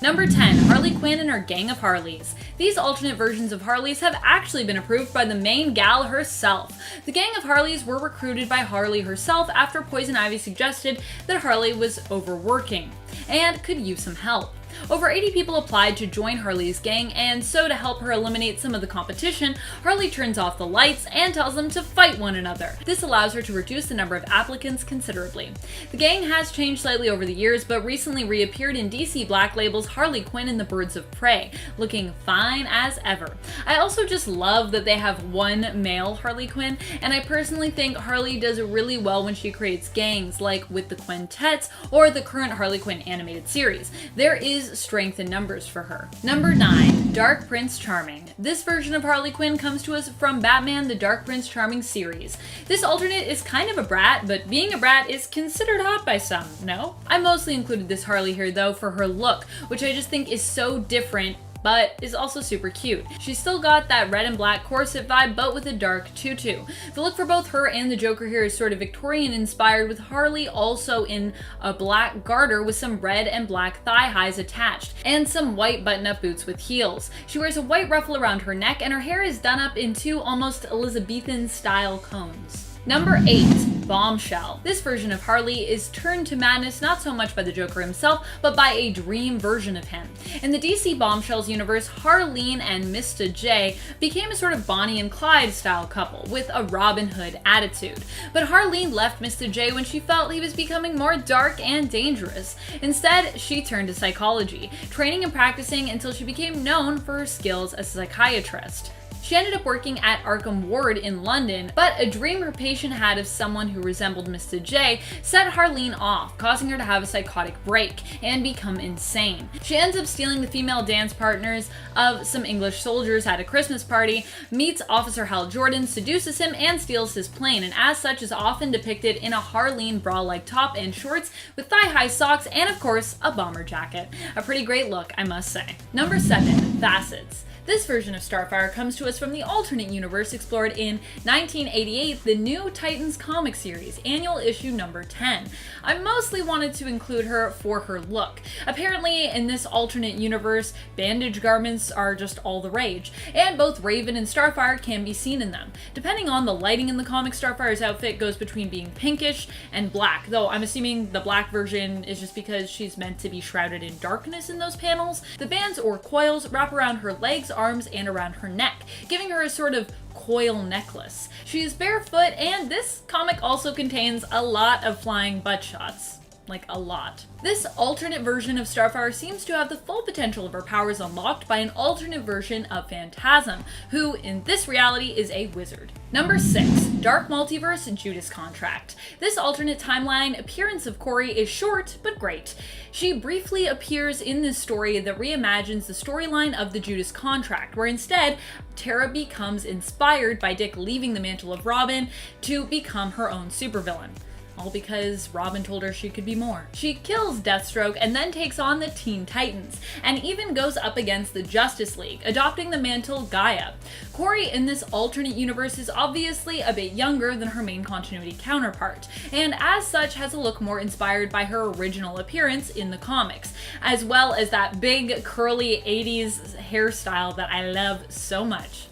Number 10. Harley Quinn and her gang of Harleys. These alternate versions of Harleys have actually been approved by the main gal herself. The gang of Harleys were recruited by Harley herself after Poison Ivy suggested that Harley was overworking and could use some help. Over 80 people applied to join Harley's gang, and so to help her eliminate some of the competition, Harley turns off the lights and tells them to fight one another. This allows her to reduce the number of applicants considerably. The gang has changed slightly over the years, but recently reappeared in DC Black Label's Harley Quinn and the Birds of Prey, looking fine as ever. I also just love that they have one male Harley Quinn, and I personally think Harley does really well when she creates gangs, like with the Quintets or the current Harley Quinn animated series. There is strength in numbers for her. Number 9. Dark Prince Charming. This version of Harley Quinn comes to us from Batman the Dark Prince Charming series. This alternate is kind of a brat, but being a brat is considered hot by some, no? I mostly included this Harley here though for her look, which I just think is so different but is also super cute. She's still got that red and black corset vibe, but with a dark tutu. The look for both her and the Joker here is sort of Victorian inspired, with Harley also in a black garter with some red and black thigh highs attached, and some white button-up boots with heels. She wears a white ruffle around her neck, and her hair is done up in two almost Elizabethan style combs. Number 8. Bombshell. This version of Harley is turned to madness not so much by the Joker himself, but by a dream version of him. In the DC Bombshells universe, Harleen and Mr. J became a sort of Bonnie and Clyde style couple with a Robin Hood attitude. But Harleen left Mr. J when she felt he was becoming more dark and dangerous. Instead, she turned to psychology, training and practicing until she became known for her skills as a psychiatrist. She ended up working at Arkham Ward in London, but a dream her patient had of someone who resembled Mr. J set Harleen off, causing her to have a psychotic break and become insane. She ends up stealing the female dance partners of some English soldiers at a Christmas party, meets Officer Hal Jordan, seduces him, and steals his plane, and as such is often depicted in a Harleen bra-like top and shorts with thigh-high socks and, of course, a bomber jacket. A pretty great look, I must say. Number 7. Facets. This version of Starfire comes to us from the alternate universe explored in 1988, the New Titans comic series, annual issue number 10. I mostly wanted to include her for her look. Apparently, in this alternate universe, bandage garments are just all the rage, and both Raven and Starfire can be seen in them. Depending on the lighting in the comic, Starfire's outfit goes between being pinkish and black, though I'm assuming the black version is just because she's meant to be shrouded in darkness in those panels. The bands or coils wrap around her legs, arms, and around her neck, giving her a sort of coil necklace. She is barefoot, and this comic also contains a lot of flying butt shots. Like, a lot. This alternate version of Starfire seems to have the full potential of her powers unlocked by an alternate version of Phantasm, who, in this reality, is a wizard. Number 6. Dark Multiverse Judas Contract. This alternate timeline appearance of Corey is short, but great. She briefly appears in this story that reimagines the storyline of the Judas Contract, where instead, Tara becomes inspired by Dick leaving the mantle of Robin to become her own supervillain. All because Robin told her she could be more. She kills Deathstroke and then takes on the Teen Titans, and even goes up against the Justice League, adopting the mantle Gaia. Corey in this alternate universe is obviously a bit younger than her main continuity counterpart, and as such has a look more inspired by her original appearance in the comics, as well as that big curly 80s hairstyle that I love so much.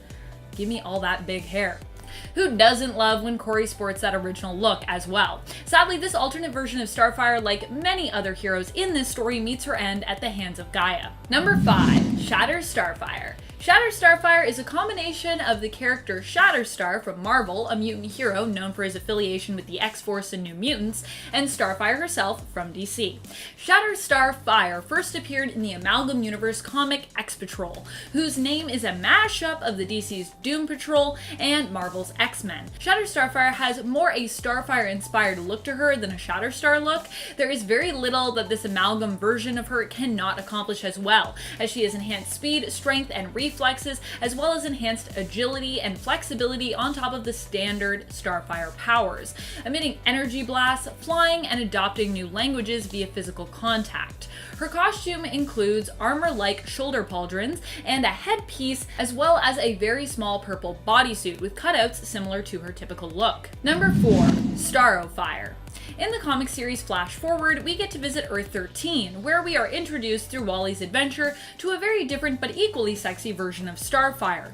Give me all that big hair. Who doesn't love when Corey sports that original look as well? Sadly, this alternate version of Starfire, like many other heroes in this story, meets her end at the hands of Gaia. Number 5. Shatter Starfire. Shatter Starfire is a combination of the character Shatterstar from Marvel, a mutant hero known for his affiliation with the X-Force and New Mutants, and Starfire herself from DC. Shatterstar first appeared in the Amalgam Universe comic X-Patrol, whose name is a mashup of the DC's Doom Patrol and Marvel's X-Men. Shatterstar has more a Starfire-inspired look to her than a Shatterstar look. There is very little that this Amalgam version of her cannot accomplish as well, as she has enhanced speed, strength, and reflexes, as well as enhanced agility and flexibility on top of the standard Starfire powers, emitting energy blasts, flying, and adopting new languages via physical contact. Her costume includes armor-like shoulder pauldrons and a headpiece, as well as a very small purple bodysuit with cutouts similar to her typical look. Number 4. Starfire. In the comic series Flash Forward, we get to visit Earth 13, where we are introduced through Wally's adventure to a very different but equally sexy version of Starfire.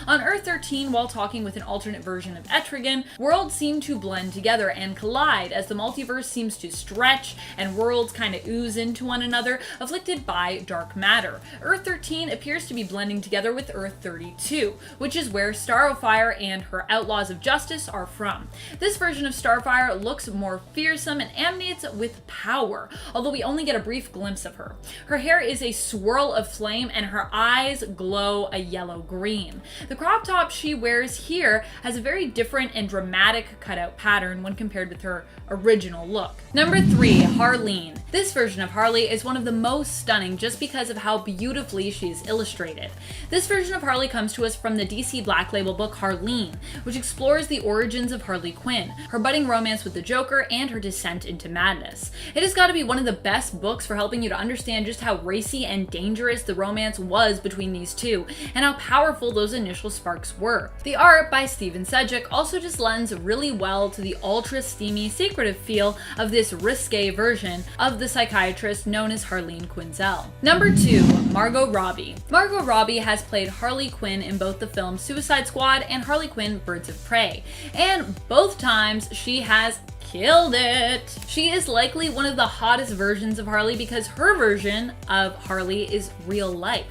On Earth 13, while talking with an alternate version of Etrigan, worlds seem to blend together and collide as the multiverse seems to stretch and worlds kind of ooze into one another, afflicted by dark matter. Earth 13 appears to be blending together with Earth 32, which is where Starfire and her Outlaws of Justice are from. This version of Starfire looks more fearsome and emanates with power, although we only get a brief glimpse of her. Her hair is a swirl of flame and her eyes glow a yellow green. The crop top she wears here has a very different and dramatic cutout pattern when compared with her original look. Number 3, Harleen. This version of Harley is one of the most stunning just because of how beautifully she is illustrated. This version of Harley comes to us from the DC Black Label book Harleen, which explores the origins of Harley Quinn, her budding romance with the Joker, and her descent into madness. It has got to be one of the best books for helping you to understand just how racy and dangerous the romance was between these two, and how powerful those initial sparks were. The art by Steven Sedgwick also just lends really well to the ultra steamy, secretive feel of this risque version of the psychiatrist known as Harleen Quinzel. Number 2, Margot Robbie. Margot Robbie has played Harley Quinn in both the films Suicide Squad and Harley Quinn Birds of Prey, and both times she has killed it. She is likely one of the hottest versions of Harley because her version of Harley is real life.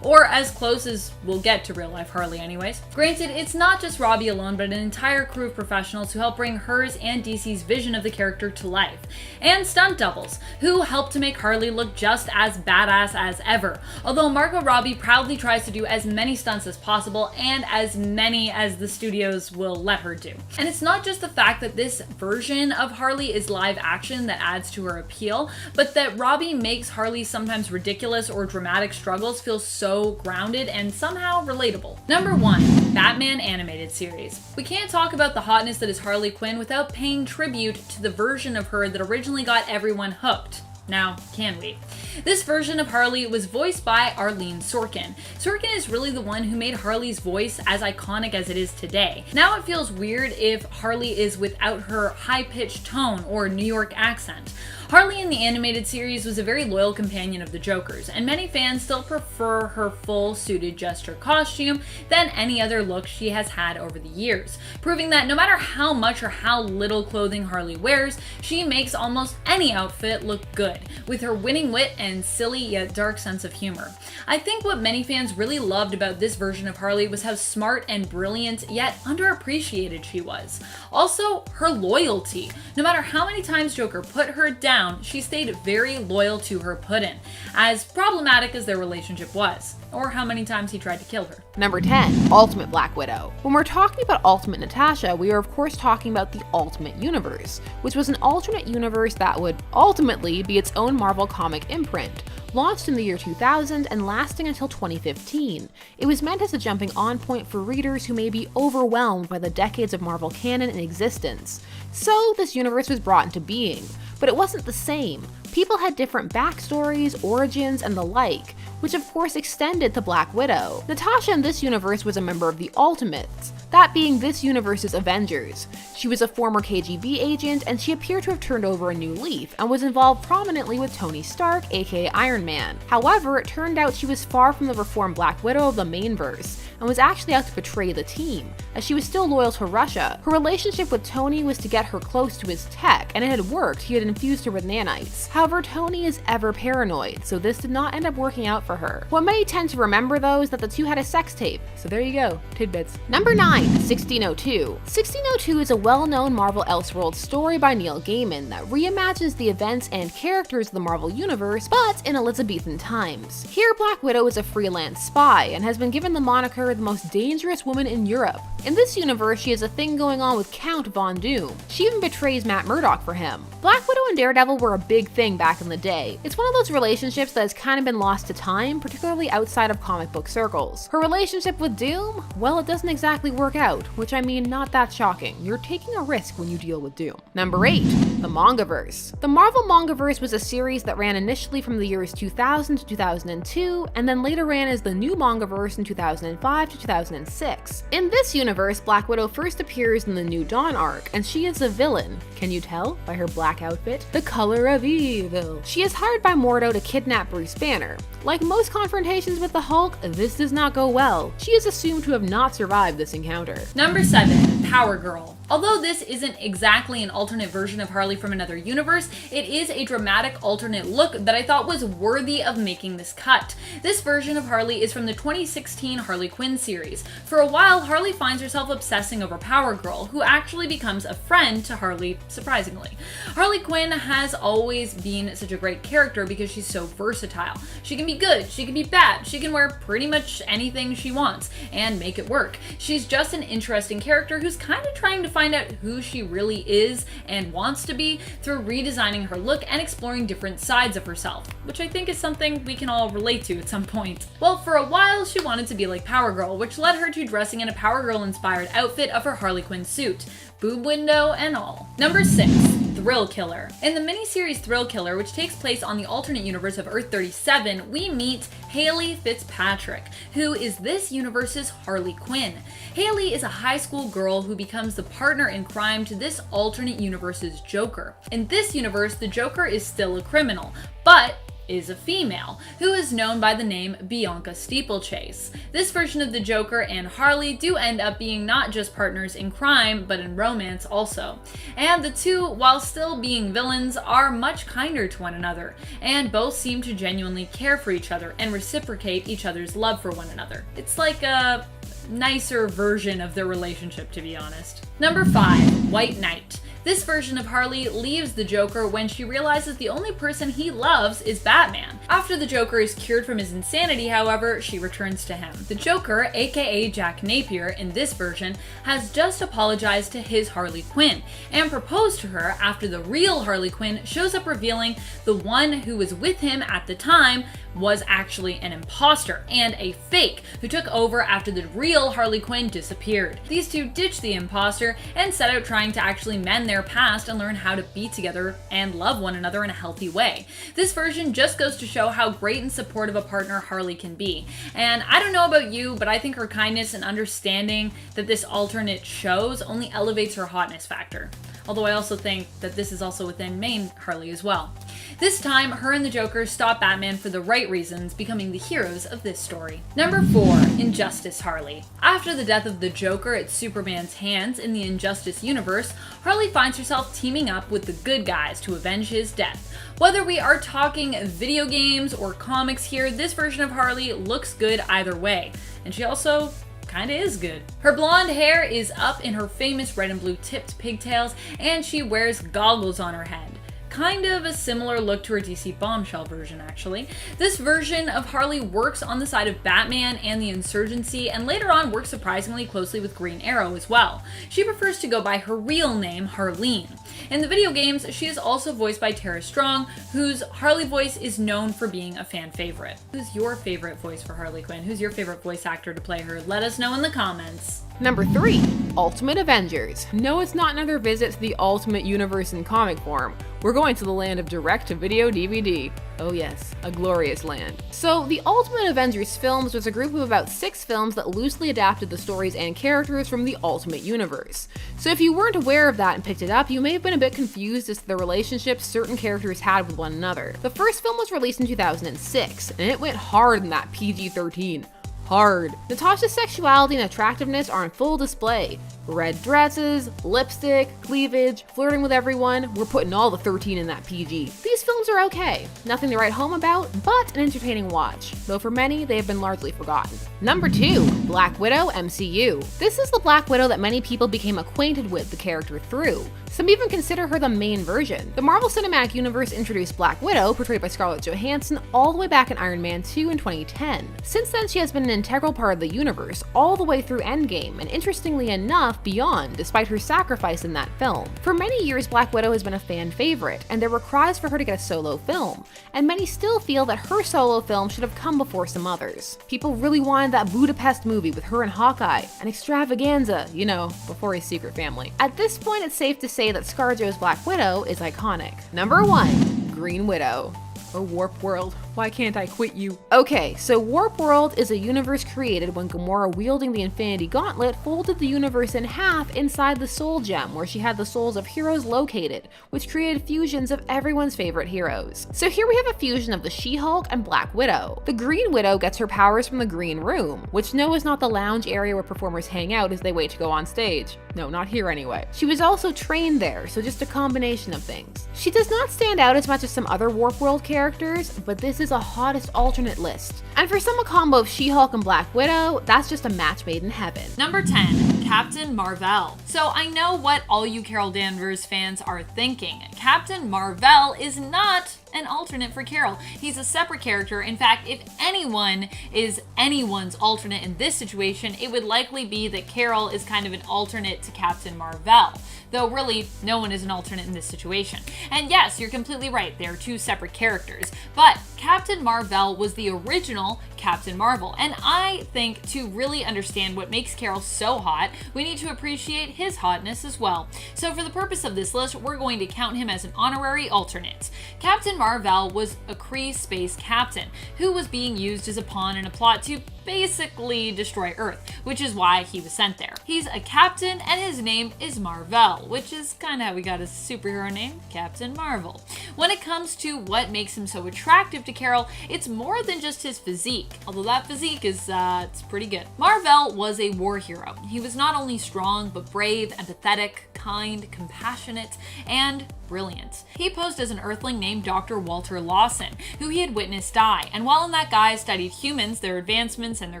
Or as close as we'll get to real life Harley anyways. Granted, it's not just Robbie alone, but an entire crew of professionals who help bring hers and DC's vision of the character to life. And stunt doubles, who help to make Harley look just as badass as ever. Although Margot Robbie proudly tries to do as many stunts as possible and as many as the studios will let her do. And it's not just the fact that this version of Harley is live action that adds to her appeal, but that Robbie makes Harley's sometimes ridiculous or dramatic struggles feel so grounded and somehow relatable. Number 1, Batman Animated Series. We can't talk about the hotness that is Harley Quinn without paying tribute to the version of her that originally got everyone hooked. Now, can we? This version of Harley was voiced by Arlene Sorkin. Sorkin is really the one who made Harley's voice as iconic as it is today. Now it feels weird if Harley is without her high-pitched tone or New York accent. Harley in the animated series was a very loyal companion of the Joker's, and many fans still prefer her full suited jester costume than any other look she has had over the years, proving that no matter how much or how little clothing Harley wears, she makes almost any outfit look good, with her winning wit and silly yet dark sense of humor. I think what many fans really loved about this version of Harley was how smart and brilliant yet underappreciated she was. Also, her loyalty. No matter how many times Joker put her down, she stayed very loyal to her Puddin', as problematic as their relationship was, or how many times he tried to kill her. Number 10, Ultimate Black Widow. When we're talking about Ultimate Natasha, we are of course talking about the Ultimate Universe, which was an alternate universe that would ultimately be its own Marvel comic imprint, launched in the year 2000 and lasting until 2015. It was meant as a jumping on point for readers who may be overwhelmed by the decades of Marvel canon in existence. So this universe was brought into being. But it wasn't the same. People had different backstories, origins, and the like, which of course extended to Black Widow. Natasha in this universe was a member of the Ultimates, that being this universe's Avengers. She was a former KGB agent, and she appeared to have turned over a new leaf, and was involved prominently with Tony Stark, aka Iron Man. However, it turned out she was far from the reformed Black Widow of the main verse, and was actually out to betray the team, as she was still loyal to Russia. Her relationship with Tony was to get her close to his tech, and it had worked. He had infused her with nanites. However, Tony is ever paranoid, so this did not end up working out for her. What many tend to remember though is that the two had a sex tape, so there you go, tidbits. Number 9, 1602. 1602 is a well-known Marvel Elseworlds story by Neil Gaiman that reimagines the events and characters of the Marvel Universe, but in Elizabethan times. Here, Black Widow is a freelance spy, and has been given the moniker the most dangerous woman in Europe. In this universe, she has a thing going on with Count Von Doom. She even betrays Matt Murdock for him. Black Widow and Daredevil were a big thing back in the day. It's one of those relationships that has kind of been lost to time, time, particularly outside of comic book circles. Her relationship with Doom? Well, it doesn't exactly work out, which I mean, not that shocking. You're taking a risk when you deal with Doom. Number 8. The MANGAVERSE. The Marvel MANGAVERSE was a series that ran initially from the years 2000 to 2002, and then later ran as the new MANGAVERSE in 2005 to 2006. In this universe, Black Widow first appears in the New Dawn arc, and she is a villain. Can you tell by her black outfit? The color of evil. She is hired by Mordo to kidnap Bruce Banner. Like most confrontations with the Hulk, this does not go well. She is assumed to have not survived this encounter. Number 7. POWERGIRL. Although this isn't exactly an alternate version of Harley from another universe, it is a dramatic alternate look that I thought was worthy of making this cut. This version of Harley is from the 2016 Harley Quinn series. For a while, Harley finds herself obsessing over POWERGIRL, who actually becomes a friend to Harley, surprisingly. Harley Quinn has always been such a great character because she's so versatile. She can be good, she can be bad, she can wear pretty much anything she wants and make it work. She's just an interesting character who's kind of trying to find out who she really is and wants to be through redesigning her look and exploring different sides of herself, which I think is something we can all relate to at some point. Well, for a while she wanted to be like POWERGIRL, which led her to dressing in a POWERGIRL inspired outfit of her Harley Quinn suit, boob window and all. Number 6. Thrill Killer. In the miniseries Thrill Killer, which takes place on the alternate universe of Earth 37, we meet Haley Fitzpatrick, who is this universe's Harley Quinn. Haley is a high school girl who becomes the partner in crime to this alternate universe's Joker. In this universe, the Joker is still a criminal, but is a female, who is known by the name Bianca Steeplechase. This version of the Joker and Harley do end up being not just partners in crime, but in romance also. And the two, while still being villains, are much kinder to one another, and both seem to genuinely care for each other and reciprocate each other's love for one another. It's like a nicer version of their relationship, to be honest. Number 5. White Knight. This version of Harley leaves the Joker when she realizes the only person he loves is Batman. After the Joker is cured from his insanity, however, she returns to him. The Joker, aka Jack Napier in this version, has just apologized to his Harley Quinn and proposed to her after the real Harley Quinn shows up, revealing the one who was with him at the time was actually an imposter and a fake who took over after the real Harley Quinn disappeared. These two ditch the imposter and set out trying to actually mend their past and learn how to be together and love one another in a healthy way. This version just goes to show how great and supportive a partner Harley can be. And I don't know about you, but I think her kindness and understanding that this alternate shows only elevates her hotness factor. Although I also think that this is also within main Harley as well. This time, her and the Joker stop Batman for the right reasons, becoming the heroes of this story. Number 4. Injustice Harley. After the death of the Joker at Superman's hands in the Injustice universe, Harley finds herself teaming up with the good guys to avenge his death. Whether we are talking video games or comics here, this version of Harley looks good either way. And she also kinda is good. Her blonde hair is up in her famous red and blue tipped pigtails, and she wears goggles on her head. Kind of a similar look to her DC Bombshell version, actually. This version of Harley works on the side of Batman and the Insurgency, and later on works surprisingly closely with Green Arrow as well. She prefers to go by her real name, Harleen. In the video games, she is also voiced by Tara Strong, whose Harley voice is known for being a fan favorite. Who's your favorite voice for Harley Quinn? Who's your favorite voice actor to play her? Let us know in the comments. Number 3. Ultimate Avengers. No, it's not another visit to the Ultimate Universe in comic form. We're going to the land of direct-to-video DVD. Oh yes, a glorious land. So, the Ultimate Avengers films was a group of about 6 films that loosely adapted the stories and characters from the Ultimate Universe. So if you weren't aware of that and picked it up, you may have been a bit confused as to the relationships certain characters had with one another. The first film was released in 2006, and it went hard in that PG-13. Hard. Natasha's sexuality and attractiveness are on full display. Red dresses, lipstick, cleavage, flirting with everyone. We're putting all the 13 in that PG. These films are okay. Nothing to write home about, but an entertaining watch. Though for many, they have been largely forgotten. Number 2. Black Widow MCU. This is the Black Widow that many people became acquainted with the character through. Some even consider her the main version. The Marvel Cinematic Universe introduced Black Widow, portrayed by Scarlett Johansson, all the way back in Iron Man 2 in 2010. Since then, she has been an integral part of the universe, all the way through Endgame, and interestingly enough, beyond, despite her sacrifice in that film. For many years, Black Widow has been a fan favorite, and there were cries for her to get a solo film, and many still feel that her solo film should have come before some others. People really wanted that Budapest movie with her and Hawkeye, an extravaganza, you know, before his secret family. At this point, it's safe to say that ScarJo's Black Widow is iconic. Number 1. Green Widow. Or Warp World. Why can't I quit you? Okay, so Warp World is a universe created when Gamora, wielding the Infinity Gauntlet, folded the universe in half inside the Soul Gem, where she had the souls of heroes located, which created fusions of everyone's favorite heroes. So here we have a fusion of the She-Hulk and Black Widow. The Green Widow gets her powers from the Green Room, which no is not the lounge area where performers hang out as they wait to go on stage. No, not here anyway. She was also trained there, so just a combination of things. She does not stand out as much as some other Warp World characters, but this is a hottest alternate list. And for some, a combo of She-Hulk and Black Widow, that's just a match made in heaven. Number 10. Captain Mar-VELL. So I know what all you Carol Danvers fans are thinking. Captain Mar-VELL is not an alternate for Carol. He's a separate character. In fact, if anyone is anyone's alternate in this situation, it would likely be that Carol is kind of an alternate to Captain Mar-VELL. Though really, no one is an alternate in this situation. And yes, you're completely right, they're two separate characters. But Captain Mar-VELL was the original Captain Marvel. And I think to really understand what makes Carol so hot, we need to appreciate his hotness as well. So for the purpose of this list, we're going to count him as an honorary alternate. Captain Mar-VELL was a Kree space captain who was being used as a pawn in a plot to basically destroy Earth, which is why he was sent there. He's a captain and his name is Mar-VELL, which is kind of how we got his superhero name, Captain Marvel. When it comes to what makes him so attractive to Carol, it's more than just his physique, although that physique is it's pretty good. Mar-VELL was a war hero. He was not only strong, but brave, empathetic, kind, compassionate, and brilliant. He posed as an Earthling named Dr. Walter Lawson, who he had witnessed die, and while in that guise studied humans, their advancements, and their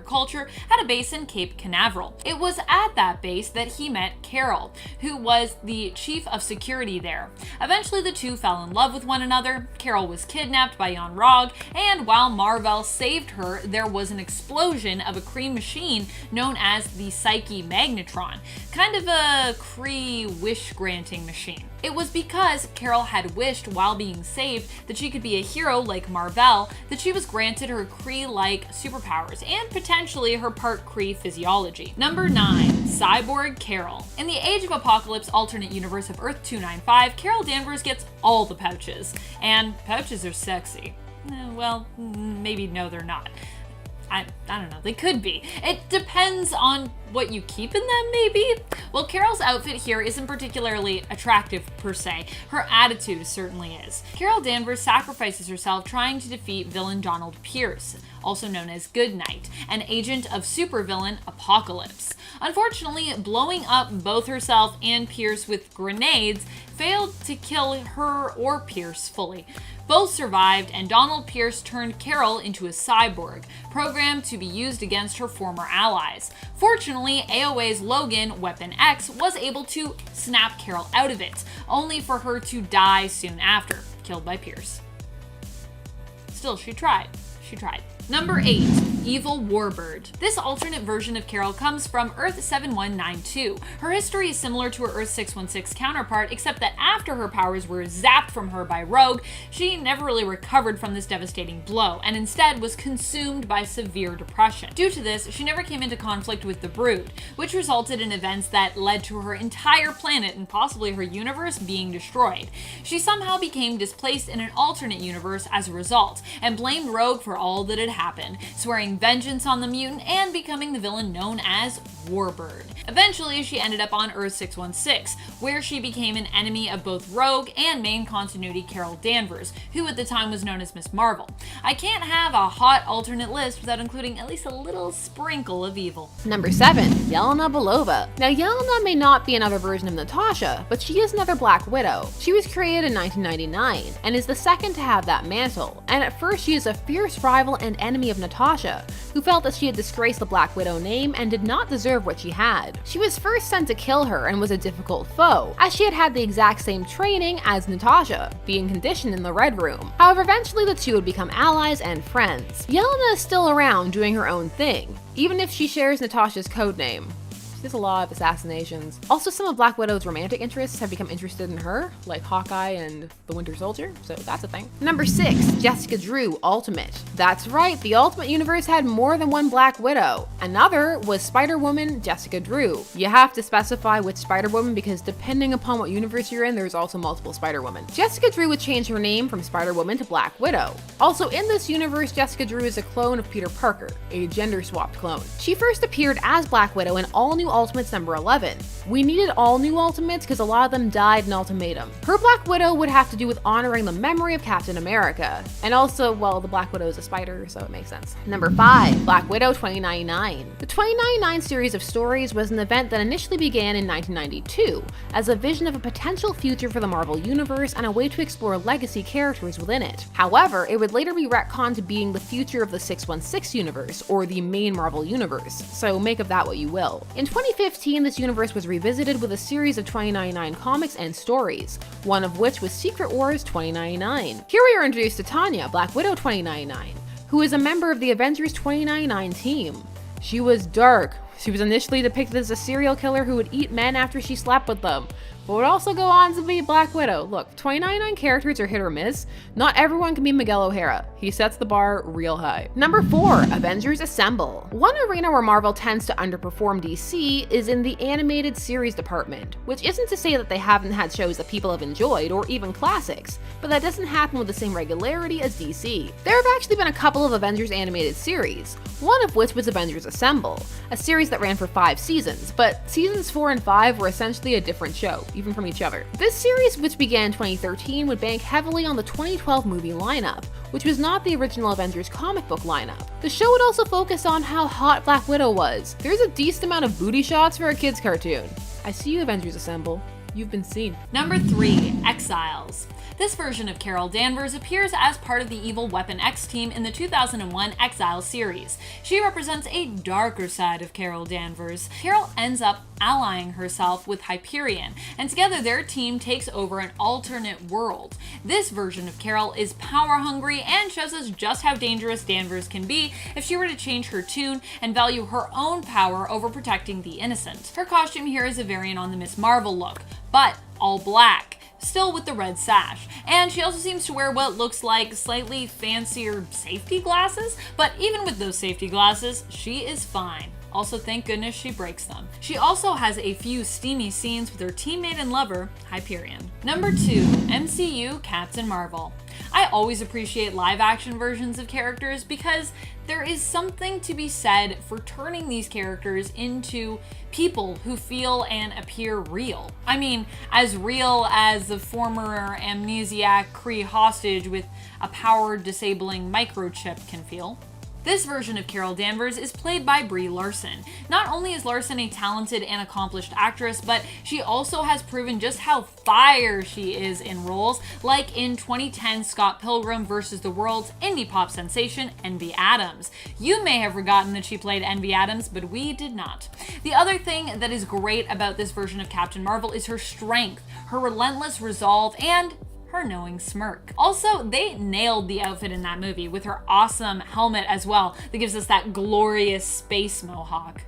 culture, at a base in Cape Canaveral. It was at that base that he met Carol, who was the chief of security there. Eventually the two fell in love with one another. Carol was kidnapped by Yon-Rogg, and while Mar-VELL saved her, there was an explosion of a Kree machine known as the Psyche Magnetron, kind of a Kree wish-granting machine. It was because Carol had wished while being saved that she could be a hero like Mar-VELL that she was granted her Kree-like superpowers and potentially her part Kree physiology. Number 9. Cyborg Carol. In the Age of Apocalypse alternate universe of Earth 295, Carol Danvers gets all the pouches. And pouches are sexy. Well, maybe no they're not. I don't know, they could be. It depends on what you keep in them, maybe? Well, Carol's outfit here isn't particularly attractive per se. Her attitude certainly is. Carol Danvers sacrifices herself trying to defeat villain Donald Pierce, also known as Goodnight, an agent of supervillain Apocalypse. Unfortunately, blowing up both herself and Pierce with grenades failed to kill her or Pierce fully. Both survived, and Donald Pierce turned Carol into a cyborg, programmed to be used against her former allies. Fortunately, AOA's Logan, Weapon X, was able to snap Carol out of it, only for her to die soon after, killed by Pierce. Still, she tried. Number 8. Evil Warbird. This alternate version of Carol comes from Earth 7192. Her history is similar to her Earth 616 counterpart, except that after her powers were zapped from her by Rogue, she never really recovered from this devastating blow, and instead was consumed by severe depression. Due to this, she never came into conflict with the Brood, which resulted in events that led to her entire planet and possibly her universe being destroyed. She somehow became displaced in an alternate universe as a result, and blamed Rogue for all that had happened, swearing vengeance on the mutant and becoming the villain known as Warbird. Eventually, she ended up on Earth 616, where she became an enemy of both Rogue and main continuity Carol Danvers, who at the time was known as Miss Marvel. I can't have a hot alternate list without including at least a little sprinkle of evil. Number 7. Yelena Belova. Now, Yelena may not be another version of Natasha, but she is another Black Widow. She was created in 1999 and is the second to have that mantle, and at first she is a fierce rival and enemy of Natasha, who felt that she had disgraced the Black Widow name and did not deserve neither of which she had. She was first sent to kill her and was a difficult foe, as she had had the exact same training as Natasha, being conditioned in the Red Room. However, eventually the two would become allies and friends. Yelena is still around doing her own thing, even if she shares Natasha's codename. There's a lot of assassinations. Also, some of Black Widow's romantic interests have become interested in her, like Hawkeye and the Winter Soldier, so that's a thing. Number 6, Jessica Drew Ultimate. That's right, the Ultimate Universe had more than one Black Widow. Another was Spider-Woman Jessica Drew. You have to specify which Spider-Woman because depending upon what universe you're in, there's also multiple Spider-Women. Jessica Drew would change her name from Spider-Woman to Black Widow. Also, in this universe, Jessica Drew is a clone of Peter Parker, a gender-swapped clone. She first appeared as Black Widow in All New Ultimates number 11. We needed all new Ultimates because a lot of them died in Ultimatum. Her Black Widow would have to do with honoring the memory of Captain America. And also, well, the Black Widow is a spider, so it makes sense. Number 5, Black Widow 2099. The 2099 series of stories was an event that initially began in 1992 as a vision of a potential future for the Marvel Universe and a way to explore legacy characters within it. However, it would later be retconned to being the future of the 616 universe, or the main Marvel Universe, so make of that what you will. In 2015, this universe was revisited with a series of 2099 comics and stories, one of which was Secret Wars 2099. Here we are introduced to Tanya, Black Widow 2099, who is a member of the Avengers 2099 team. She was dark. She was initially depicted as a serial killer who would eat men after she slept with them, but would also go on to be Black Widow. Look, 2099 characters are hit or miss. Not everyone can be Miguel O'Hara. He sets the bar real high. Number 4, Avengers Assemble. One arena where Marvel tends to underperform DC is in the animated series department, which isn't to say that they haven't had shows that people have enjoyed or even classics, but that doesn't happen with the same regularity as DC. There have actually been a couple of Avengers animated series, one of which was Avengers Assemble, a series that ran for 5 seasons, but seasons 4 and 5 were essentially a different show, even from each other. This series, which began in 2013, would bank heavily on the 2012 movie lineup, which was not the original Avengers comic book lineup. The show would also focus on how hot Black Widow was. There's a decent amount of booty shots for a kid's cartoon. I see you, Avengers Assemble. You've been seen. Number 3, Exiles. This version of Carol Danvers appears as part of the Evil Weapon X team in the 2001 Exiles series. She represents a darker side of Carol Danvers. Carol ends up allying herself with Hyperion, and together their team takes over an alternate world. This version of Carol is power hungry and shows us just how dangerous Danvers can be if she were to change her tune and value her own power over protecting the innocent. Her costume here is a variant on the Miss Marvel look, but all black, still with the red sash. And she also seems to wear what looks like slightly fancier safety glasses, but even with those safety glasses, she is fine. Also, thank goodness she breaks them. She also has a few steamy scenes with her teammate and lover, Hyperion. Number 2, MCU Captain Marvel. I always appreciate live action versions of characters because there is something to be said for turning these characters into people who feel and appear real. I mean, as real as the former amnesiac Kree hostage with a power disabling microchip can feel. This version of Carol Danvers is played by Brie Larson. Not only is Larson a talented and accomplished actress, but she also has proven just how fire she is in roles, like in 2010 Scott Pilgrim vs. the world's indie pop sensation, Envy Adams. You may have forgotten that she played Envy Adams, but we did not. The other thing that is great about this version of Captain Marvel is her strength, her relentless resolve, and her knowing smirk. Also, they nailed the outfit in that movie with her awesome helmet as well that gives us that glorious space mohawk.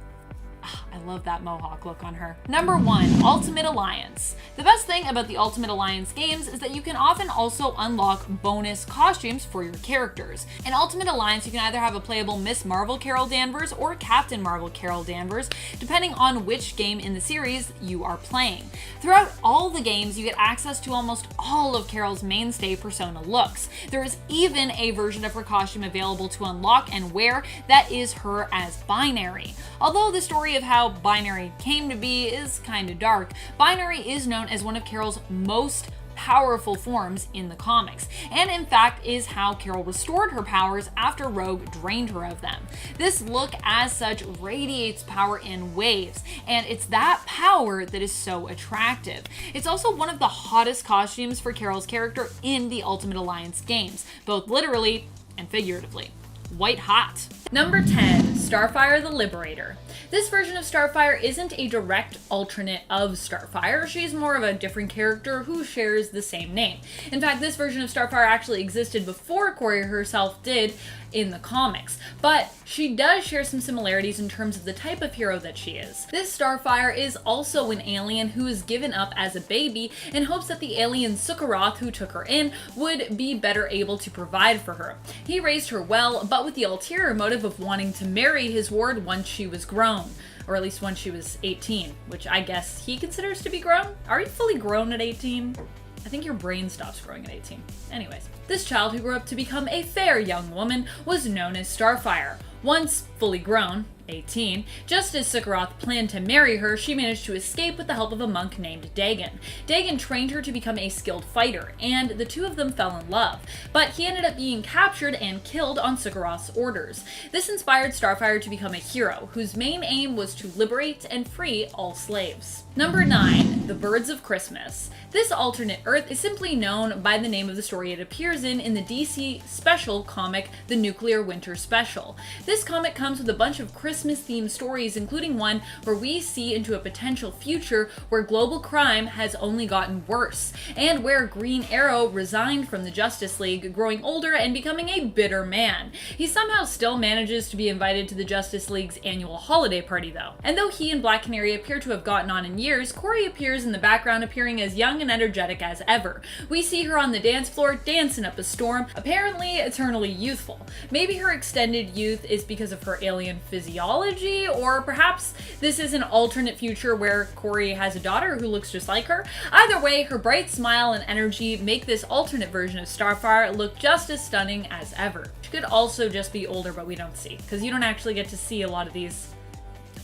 I love that mohawk look on her. Number 1, Ultimate Alliance. The best thing about the Ultimate Alliance games is that you can often also unlock bonus costumes for your characters. In Ultimate Alliance, you can either have a playable Miss Marvel Carol Danvers or Captain Marvel Carol Danvers, depending on which game in the series you are playing. Throughout all the games, you get access to almost all of Carol's mainstay persona looks. There is even a version of her costume available to unlock and wear that is her as Binary. Although the story of how Binary came to be is kind of dark, Binary is known as one of Carol's most powerful forms in the comics, and in fact is how Carol restored her powers after Rogue drained her of them. This look as such radiates power in waves, and it's that power that is so attractive. It's also one of the hottest costumes for Carol's character in the Ultimate Alliance games, both literally and figuratively. White hot. Number 10, Starfire the Liberator. This version of Starfire isn't a direct alternate of Starfire, she's more of a different character who shares the same name. In fact, this version of Starfire actually existed before Corey herself did in the comics, but she does share some similarities in terms of the type of hero that she is. This Starfire is also an alien who is given up as a baby in hopes that the alien Sukkaroth who took her in would be better able to provide for her. He raised her well, but with the ulterior motive of wanting to marry his ward once she was grown. Or at least once she was 18, which I guess he considers to be grown? Are you fully grown at 18? I think your brain stops growing at 18. Anyways, this child who grew up to become a fair young woman was known as Starfire. Once fully grown, 18, just as Sukkaroth planned to marry her, she managed to escape with the help of a monk named Dagon. Dagon trained her to become a skilled fighter, and the two of them fell in love, but he ended up being captured and killed on Sukkaroth's orders. This inspired Starfire to become a hero, whose main aim was to liberate and free all slaves. Number 9. The Birds of Christmas. This alternate Earth is simply known by the name of the story it appears in the DC special comic, The Nuclear Winter Special. This comic comes with a bunch of Christmas-themed stories, including one where we see into a potential future where global crime has only gotten worse, and where Green Arrow resigned from the Justice League, growing older and becoming a bitter man. He somehow still manages to be invited to the Justice League's annual holiday party, though. And though he and Black Canary appear to have gotten on in years, Corey appears in the background, appearing as young and energetic as ever. We see her on the dance floor, dancing up a storm, apparently eternally youthful. Maybe her extended youth is because of her alien physiology, or perhaps this is an alternate future where Corey has a daughter who looks just like her. Either way, her bright smile and energy make this alternate version of Starfire look just as stunning as ever. She could also just be older, but we don't see, because you don't actually get to see a lot of these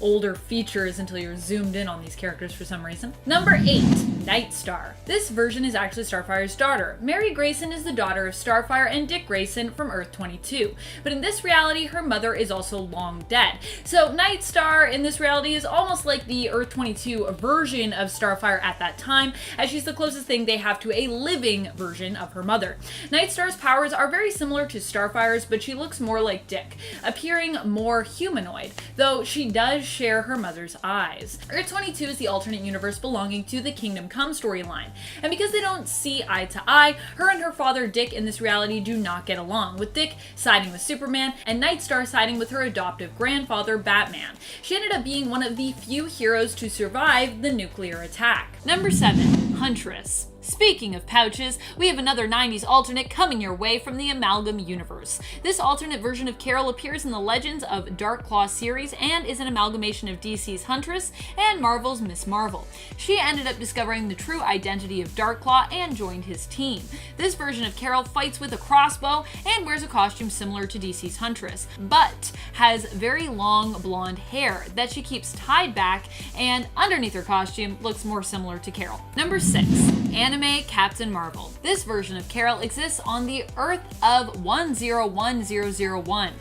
older features until you're zoomed in on these characters for some reason. Number 8. NIGHTSTAR. This version is actually Starfire's daughter. Mary Grayson is the daughter of Starfire and Dick Grayson from Earth 22, but in this reality her mother is also long dead. So NIGHTSTAR in this reality is almost like the Earth 22 version of Starfire at that time, as she's the closest thing they have to a living version of her mother. NIGHTSTAR's powers are very similar to Starfire's, but she looks more like Dick, appearing more humanoid, though she does share her mother's eyes. Earth 22 is the alternate universe belonging to the Kingdom Come storyline, and because they don't see eye to eye, her and her father Dick in this reality do not get along, with Dick siding with Superman and NIGHTSTAR siding with her adoptive grandfather Batman. She ended up being one of the few heroes to survive the nuclear attack. Number 7. Huntress. Speaking of pouches, we have another 90s alternate coming your way from the Amalgam universe. This alternate version of Carol appears in the Legends of Dark Claw series and is an amalgamation of DC's Huntress and Marvel's Miss Marvel. She ended up discovering the true identity of Darkclaw and joined his team. This version of Carol fights with a crossbow and wears a costume similar to DC's Huntress, but has very long blonde hair that she keeps tied back, and underneath her costume looks more similar to Carol. Number 6. Anime Captain Marvel. This version of Carol exists on the Earth of 101001.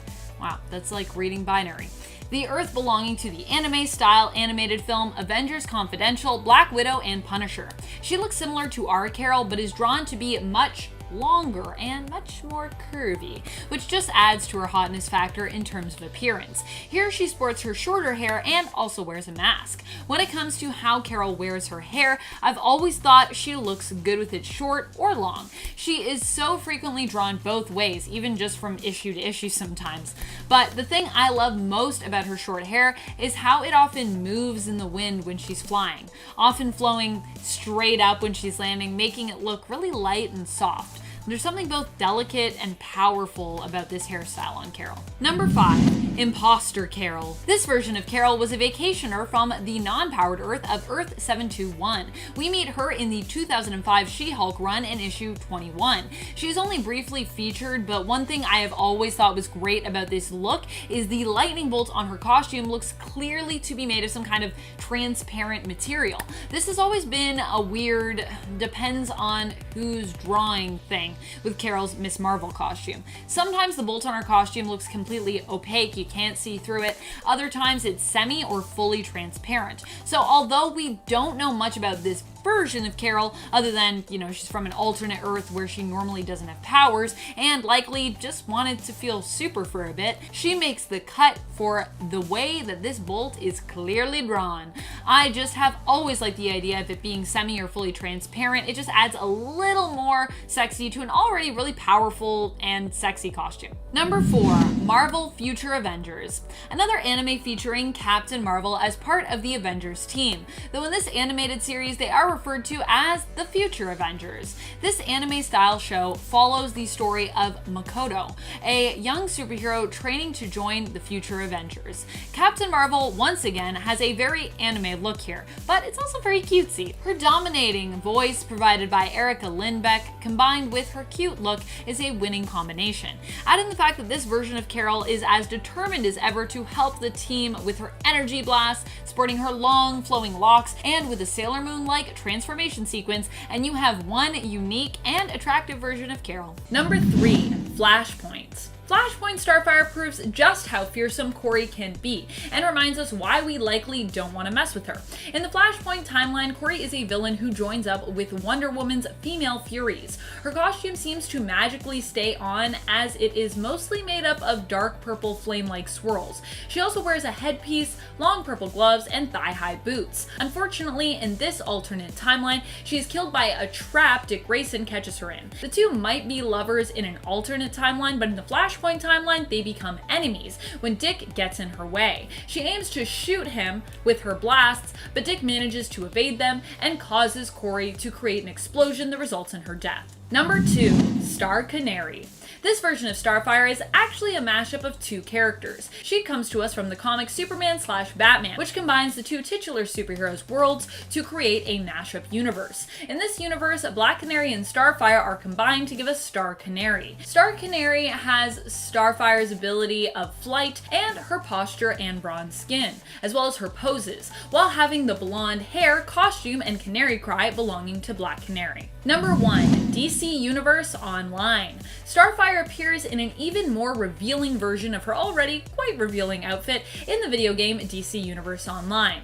Wow, that's like reading binary. The Earth belonging to the anime-style animated film Avengers Confidential, Black Widow, and Punisher. She looks similar to our Carol, but is drawn to be much longer and much more curvy, which just adds to her hotness factor in terms of appearance. Here she sports her shorter hair and also wears a mask. When it comes to how Carol wears her hair, I've always thought she looks good with it short or long. She is so frequently drawn both ways, even just from issue to issue sometimes. But the thing I love most about her short hair is how it often moves in the wind when she's flying, often flowing straight up when she's landing, making it look really light and soft. There's something both delicate and powerful about this hairstyle on Carol. Number 5. Imposter Carol. This version of Carol was a vacationer from the non-powered Earth of Earth 721. We meet her in the 2005 She-Hulk run in issue 21. She is only briefly featured, but one thing I have always thought was great about this look is the lightning bolt on her costume looks clearly to be made of some kind of transparent material. This has always been a weird, depends on who's drawing thing with Carol's Miss Marvel costume. Sometimes the bolt on her costume looks completely opaque, you can't see through it. Other times it's semi or fully transparent. So although we don't know much about this version of Carol, other than, you know, she's from an alternate Earth where she normally doesn't have powers and likely just wanted to feel super for a bit, she makes the cut for the way that this bolt is clearly drawn. I just have always liked the idea of it being semi or fully transparent. It just adds a little more sexy to an already really powerful and sexy costume. Number 4, Marvel Future Avengers. Another anime featuring Captain Marvel as part of the Avengers team, though in this animated series they are referred to as the Future Avengers. This anime style show follows the story of Makoto, a young superhero training to join the Future Avengers. Captain Marvel once again has a very anime look here, but it's also very cutesy. Her dominating voice provided by Erica Lindbeck combined with her cute look is a winning combination. Adding the fact that this version of Carol is as determined as ever to help the team with her energy blast, sporting her long flowing locks, and with a Sailor Moon-like transformation sequence, and you have one unique and attractive version of Carol. Number 3, Flashpoint. Flashpoint Starfire proves just how fearsome Corey can be, and reminds us why we likely don't want to mess with her. In the Flashpoint timeline, Corey is a villain who joins up with Wonder Woman's female Furies. Her costume seems to magically stay on, as it is mostly made up of dark purple flame-like swirls. She also wears a headpiece, long purple gloves, and thigh-high boots. Unfortunately, in this alternate timeline, she is killed by a trap Dick Grayson catches her in. The two might be lovers in an alternate timeline, but in the Flashpoint timeline, they become enemies when Dick gets in her way. She aims to shoot him with her blasts, but Dick manages to evade them and causes Corey to create an explosion that results in her death. Number 2, Star Canary. This version of Starfire is actually a mashup of two characters. She comes to us from the comic Superman/Batman, which combines the two titular superheroes' worlds to create a mashup universe. In this universe, Black Canary and Starfire are combined to give us Star Canary. Star Canary has Starfire's ability of flight and her posture and bronze skin, as well as her poses, while having the blonde hair, costume, and canary cry belonging to Black Canary. Number 1, DC Universe Online. Starfire appears in an even more revealing version of her already quite revealing outfit in the video game DC Universe Online.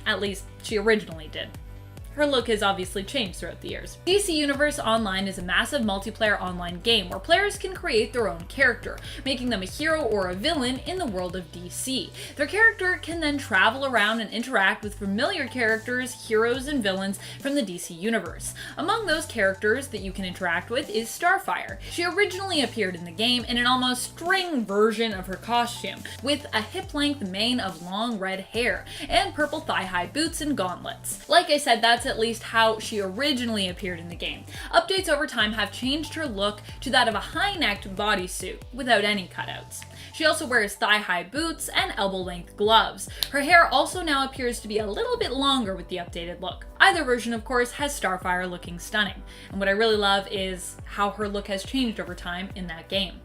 At least, she originally did. Her look has obviously changed throughout the years. DC Universe Online is a massive multiplayer online game where players can create their own character, making them a hero or a villain in the world of DC. Their character can then travel around and interact with familiar characters, heroes, and villains from the DC Universe. Among those characters that you can interact with is Starfire. She originally appeared in the game in an almost string version of her costume, with a hip-length mane of long red hair, and purple thigh-high boots and gauntlets. Like I said, that's at least how she originally appeared in the game. Updates over time have changed her look to that of a high-necked bodysuit without any cutouts. She also wears thigh-high boots and elbow-length gloves. Her hair also now appears to be a little bit longer with the updated look. Either version, of course, has Starfire looking stunning, and what I really love is how her look has changed over time in that game.